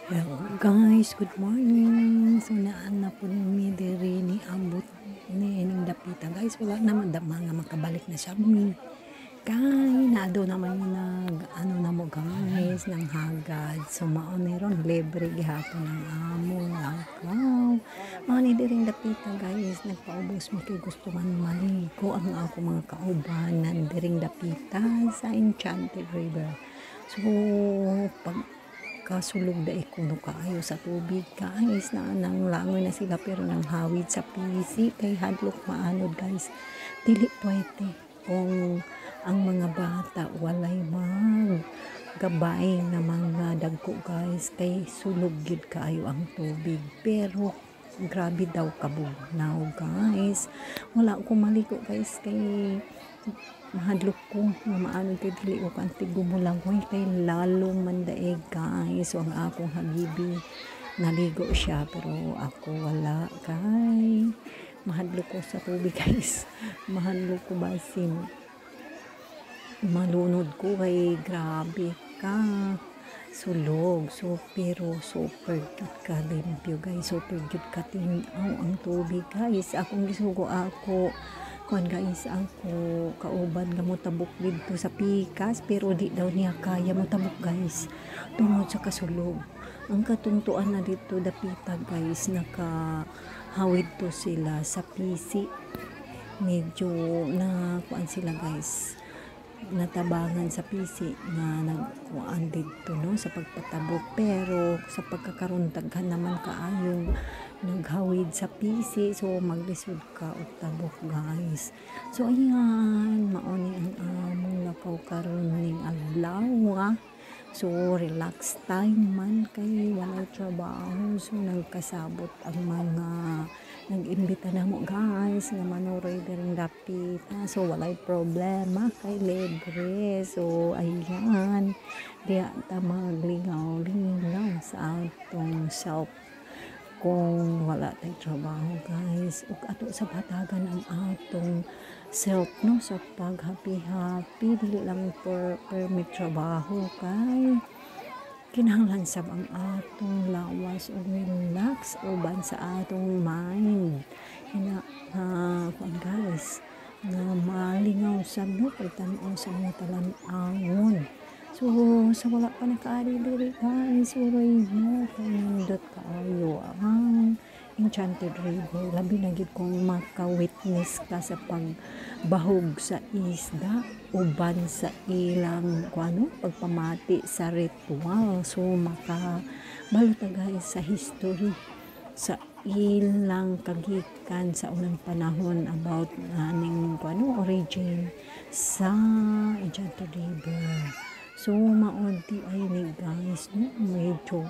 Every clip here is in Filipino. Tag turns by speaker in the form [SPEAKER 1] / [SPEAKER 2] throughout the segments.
[SPEAKER 1] Hello guys, good morning. So naan na po mi diri ni abot ni ining dapita guys. Wala naman dama nga makabalik na siya mi. Kay naado naman yung ano na mo guys ng hagad. So maon ni ron libre gihapon ng amo lakaw. Mao ni diri dapita guys, nagpaubos mi kay gusto man maligo ang ako mga kaubanan diring dapita sa Enchanted River. So pag kasulog da ikuno kaayo sa tubig guys na nang langoy na sila pero nang hawid sa pisi kay hadlok maanod guys dili pwede kung ang mga bata walay gabay na mga dagko guys kay sulog gid kaayo ang tubig pero grabe daw kabugnaw guys wala ko maligo guys kay mahadlok ko nga maanod kay dili ko kantig gumulangoy kay lalong mandaig guys. So ang akong habibi naligo siya pero ako wala kay mahadlok ko sa tubig guys. Mahadlok ko basin malunod ko kay grabe ka sulog. So pero super cute ka limpyo guys, super cute ka tinaw ang tubig guys. Akong gisugo ako kuan guys, ako kauban nga mo tabok dito sa pikas pero di daw niya kaya mo tabok guys tungod sa kasulog. Ang katungtuan na dito dapita guys, nakahawid to sila sa pisi, medyo na kuan sila guys, natabangan sa pisi na nagkuan dito no sa pagpatabok pero sa pagkakaroon daghan naman kaayong naghawid sa pisi so maglisod ka og tabok guys. So ayan mauni ang among lakaw karon ning adlaw. So relax time man kay walay trabaho so nagkasabot ang mga nag-imbita na mo guys nga manuroy diring dapita so walay problema kay libre. So ayan diya ta maglingaw-lingaw sa atong self kung wala tay trabaho guys ug ato sa batagan ang atong self no sa pag-happy dili lang permit trabaho kay kinahanglan sab ang atong lawas ug relax uban sa atong mind ina kuan guys na malingaw sab no pagtan-aw sa mga talan-awon. So sa wala pa nakaari diri guys uray mo kanindot kaayo ang Enchanted River. Labi na gid kung maka-witness ka sa pagbahog sa isda uban sa ilang kuano pagpamati sa ritual. So makabalota guys sa history sa ilang kagikan sa unang panahon about ning kuano origin sa Enchanted River. So maunti ay ni guys no medyo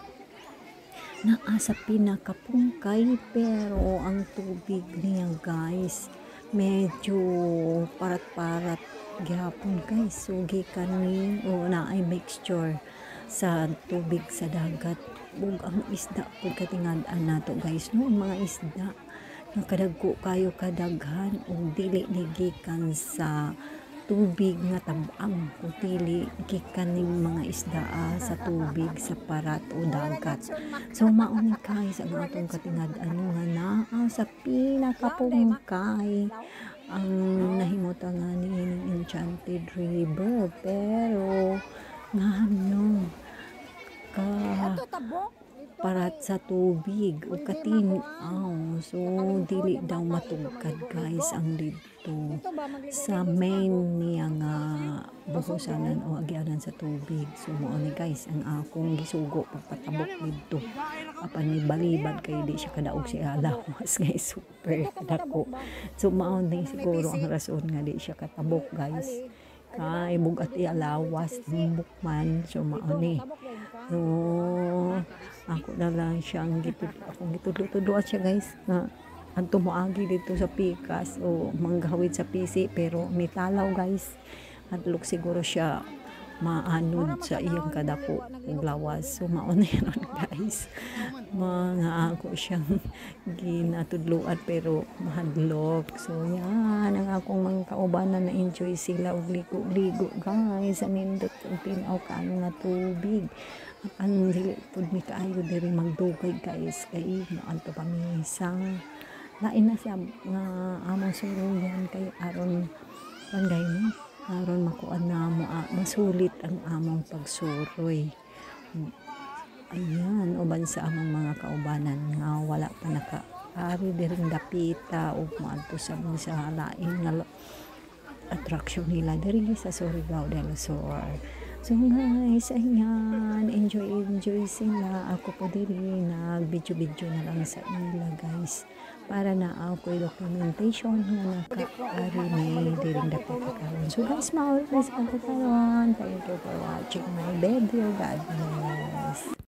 [SPEAKER 1] naa sa pinakapungkay pero ang tubig niya guys medyo parat-parat gihapon guys. So gikan ni o na ay mixture sa tubig sa dagat ug ang isda pagkatingad-an nato guys no mga isda nakadagko kayo kadaghan ug dili ni gikan sa tubig nga tabang kutili gikan ning mga isda sa tubig sa parat o dagat. So mauni guys ang atong katingad-an nga naa sa pinakapungkay ang nahimutan nga ni Enchanted River pero ngano ka parat sa tubig o katinaw so dili daw matugkad guys ang dito sa main niya nga buhusanan o agyanan sa tubig. So mo ni guys ang akong gisugo pagpatabok dito apan ni balibad kay di siya kadaog siya alawas guys super kadako. So mao ni siguro ang rason nga di siya katabok guys kay bugat alawas bukman. So mao ni so ako na lang siyang gitudlo-tudlo siya guys na ang tumuagi dito sa pikas o manggahawid sa pisi pero may talaw guys hadlok siguro siya maanod sa iyang kadako ug lawas. So mauna yan guys mga ako siyang ginatudluan pero mahadlok. So yan ang akong mga kaubanan na enjoy sila og ligo-ligo guys sa nindot ang tinaw kaano nga tubig Ang dili pud mi kaayo diri magdugay guys kay moadto pa mi sa lain na siya nga among suruyan kay aron panggay mo aron makuan na mo masulit ang among pagsuroy. Ayan, uban sa among mga kaubanan nga wala pa nakaari diring dapita o maadto sa mga lain nga attraction nila diri sa Surigao del Sur. So guys, ayan, enjoy sila. Ako po diri nag-video na lang sa ila guys para na ako documentation nga nakaari ni diring dapita karon. So guys, maulit ako karon. Thank you for watching my video. God bless.